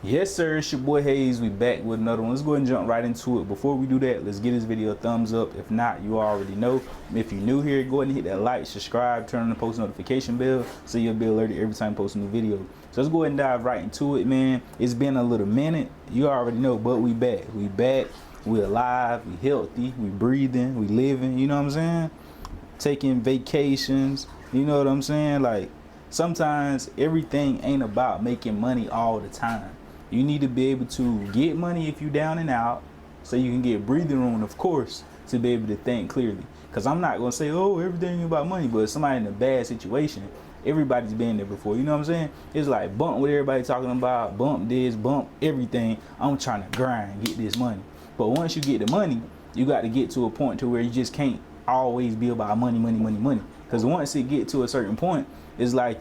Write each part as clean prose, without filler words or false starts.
Yes, sir. It's your boy Hayes. We back with another one. Let's go ahead and jump right into it. Before we do that, let's give this video a thumbs up. If not, you already know. If you're new here, go ahead and hit that like, subscribe, turn on the post notification bell so you'll be alerted every time I post a new video. So let's go ahead and dive right into it, man. It's been a little minute. You already know, but we back. We back. We alive. We healthy. We breathing. We living. You know what I'm saying? Taking vacations. You know what I'm saying? Like, sometimes everything ain't about making money all the time. You need to be able to get money if you down and out, so you can get breathing room, of course, to be able to think clearly. Because I'm not going to say, oh, everything about money, but if somebody in a bad situation, everybody's been there before. You know what I'm saying? It's like bump what everybody talking about, bump this, bump everything. I'm trying to grind, get this money. But once you get the money, you got to get to a point to where you just can't always be about money, money, money, money. Because once it get to a certain point, it's like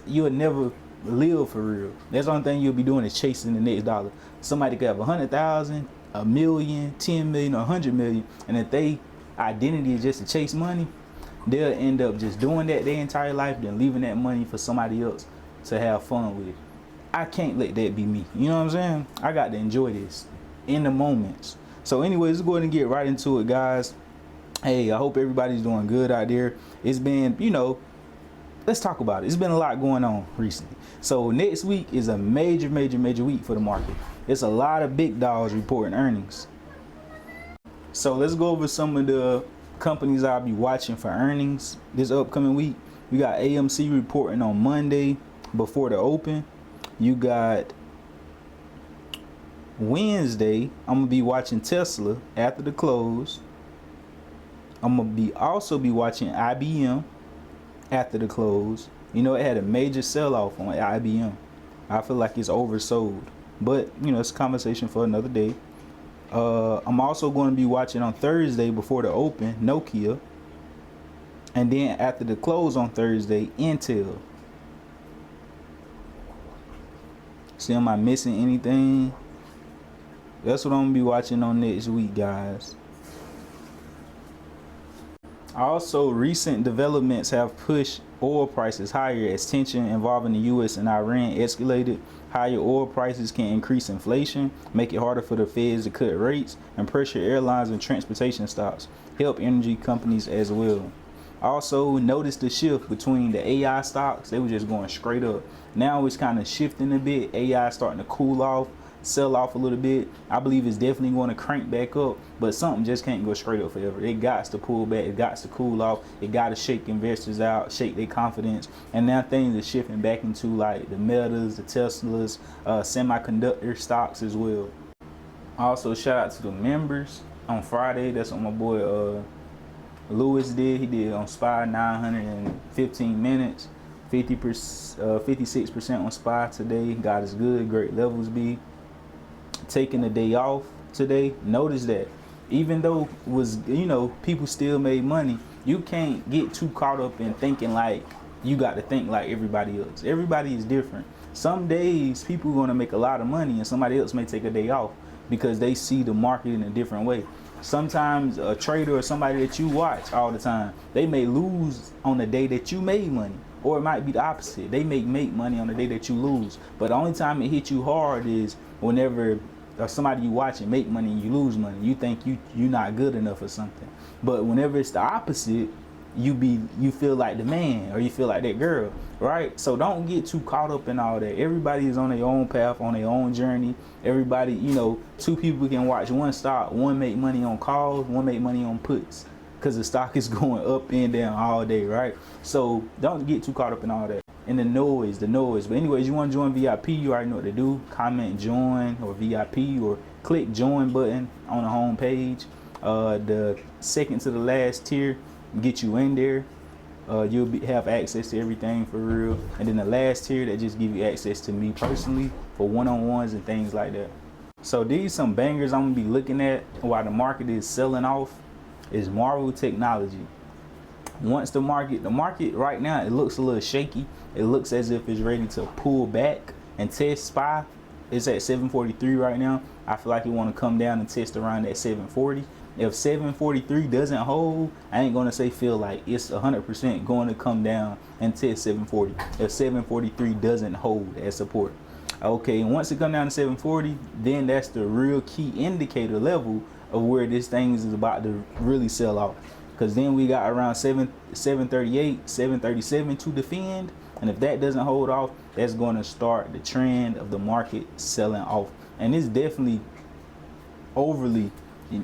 you'll never live for real. That's the only thing you'll be doing is chasing the next dollar. Somebody could have 100,000, a million, 10 million, or 100 million, and if they identity is just to chase money, they'll end up just doing that their entire life, then leaving that money for somebody else to have fun with it. I can't let that be me. You know what I'm saying? I got to enjoy this in the moments. So anyways, let's go ahead and get right into it, guys. Hey, I hope everybody's doing good out there. It's been, let's talk about it. It's been a lot going on recently. So next week is a major week for the market. It's a lot of big dogs reporting earnings. So let's go over some of the companies I'll be watching for earnings this upcoming week. We got AMC reporting on Monday before the open. You got Wednesday, I'm gonna be watching Tesla after the close. I'm gonna also be watching IBM after the close. You know, it had a major sell-off on IBM. I feel like it's oversold, but it's a conversation for another day. I'm also going to be watching on Thursday before the open Nokia, and then after the close on Thursday Intel. See, am I missing anything? That's what I'm gonna be watching on next week, guys. Also, recent developments have pushed oil prices higher as tension involving the U.S. and Iran escalated. Higher oil prices can increase inflation, make it harder for the Feds to cut rates, and pressure airlines and transportation stocks, help energy companies as well. Also, notice the shift between the AI stocks. They were just going straight up. Now it's kind of shifting a bit. AI starting to cool off, sell off a little bit. I believe it's definitely going to crank back up, but something just can't go straight up forever. It got to pull back, it got to cool off, it got to shake investors out, shake their confidence, and now things are shifting back into like the Metas, the Teslas, semiconductor stocks as well. Also, shout out to the members on Friday. That's what my boy Lewis did. He did on SPY 915 minutes, 56% on SPY today. God is good, great levels B. Taking the day off today. Notice that even though it was people still made money, you can't get too caught up in thinking like you got to think like everybody else. Everybody is different. Some days people are going to make a lot of money and somebody else may take a day off because they see the market in a different way. Sometimes a trader or somebody that you watch all the time, they may lose on the day that you made money, or it might be the opposite. They make money on the day that you lose. But the only time it hits you hard is whenever somebody you watch and make money and you lose money. You think you're not good enough or something. But whenever it's the opposite, you feel like the man, or you feel like that girl, right? So don't get too caught up in all that. Everybody is on their own path, on their own journey. Everybody, two people can watch one stock, one make money on calls, one make money on puts, because the stock is going up and down all day, right? So don't get too caught up in all that. And the noise. But anyways, you want to join VIP, you already know what to do. Comment join or VIP, or click join button on the home page. The second to the last tier get you in there. You'll have access to everything for real. And then the last tier that just give you access to me personally for one-on-ones and things like that. So these some bangers I'm gonna be looking at while the market is selling off is Marvel Technology. Once the market right now, it looks a little shaky. It looks as if it's ready to pull back and test SPY. It's at 743 right now. I feel like you want to come down and test around that 740. If 743 doesn't hold, I ain't gonna say feel like it's 100% going to come down and test 740. If 743 doesn't hold as support, Okay, and once it come down to 740, then that's the real key indicator level of where this thing is about to really sell off. Because then we got around 738, 737 to defend. And if that doesn't hold off, that's going to start the trend of the market selling off. And it's definitely overly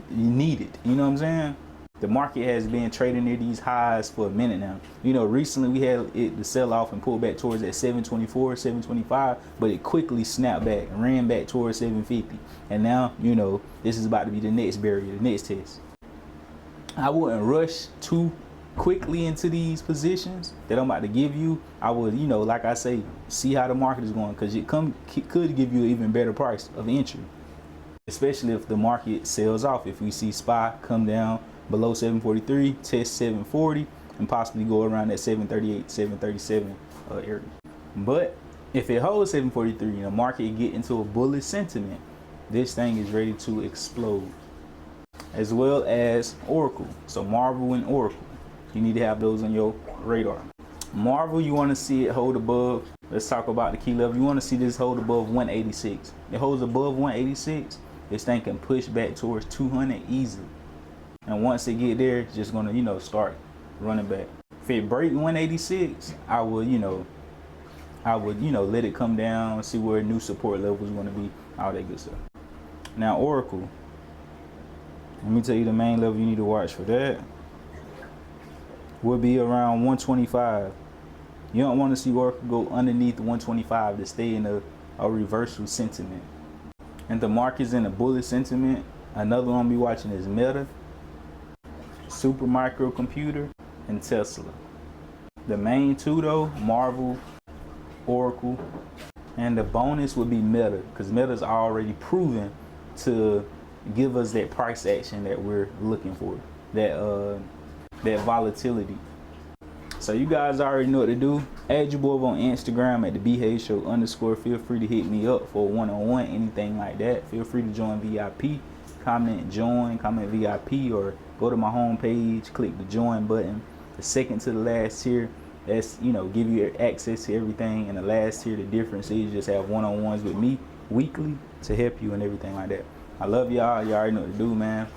needed. You know what I'm saying? The market has been trading near these highs for a minute now. You know, recently we had it to sell off and pull back towards that 724, 725, but it quickly snapped back and ran back towards 750. And now, you know, this is about to be the next barrier, the next test. I wouldn't rush too quickly into these positions that I'm about to give you. I would, you know, like I say, see how the market is going, because it could give you an even better price of entry, especially if the market sells off. If we see SPY come down below 743, test 740, and possibly go around that 738, 737 area. But if it holds 743 and the market get into a bullish sentiment, this thing is ready to explode. As well as Oracle. So Marvel and Oracle, you need to have those on your radar. Marvel, you want to see it hold above, let's talk about the key level. You want to see this hold above 186. It holds above 186, this thing can push back towards 200 easily. And once it get there, it's just gonna, you know, start running back. If it break 186, I would, you know, let it come down, see where new support level is gonna be, all that good stuff. Now Oracle, let me tell you the main level you need to watch for that would be around 125. You don't want to see Oracle go underneath 125 to stay in a reversal sentiment. And the market's in a bullish sentiment. Another one I'll be watching is Meta, Super Microcomputer, and Tesla. The main two though, Marvel, Oracle, and the bonus would be Meta, because Meta's already proven to give us that price action that we're looking for, that volatility. So you guys already know what to do. Add your boy on Instagram at the BHaysShow_. Feel free to hit me up for a one-on-one, anything like that. Feel free to join VIP, comment join, comment VIP, or go to my homepage, click the join button. The second to the last tier, that's, you know, give you access to everything. And the last tier, the difference is you just have one-on-ones with me weekly to help you and everything like that. I love y'all. You already know what to do, man.